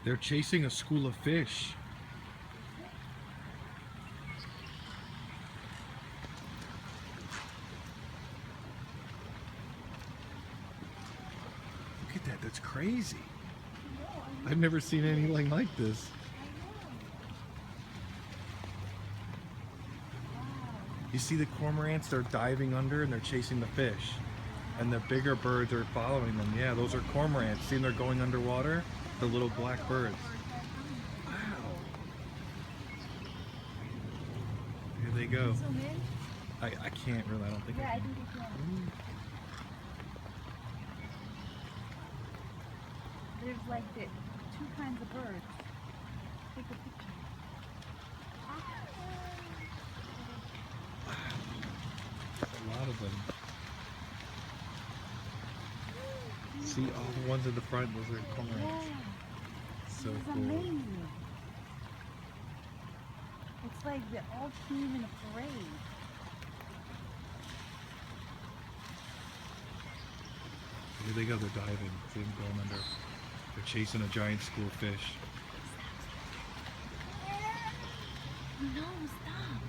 They're chasing a school of fish. Look at that, that's crazy. I've never seen anything like this. You see the cormorants, they're diving under and they're chasing the fish. And the bigger birds are following them. Yeah, those are cormorants. See them, they're going underwater? The little black birds. Wow. Here they go. I can't really, I don't think I can. I think you can. There's like the two kinds of birds. Take a picture. A lot of them. See all the ones in the front, those are cormorants. Yeah. So This is cool. amazing. It's like they all came in a parade. Here they go, they're diving. See them going under. They're chasing a giant school of fish. No, stop.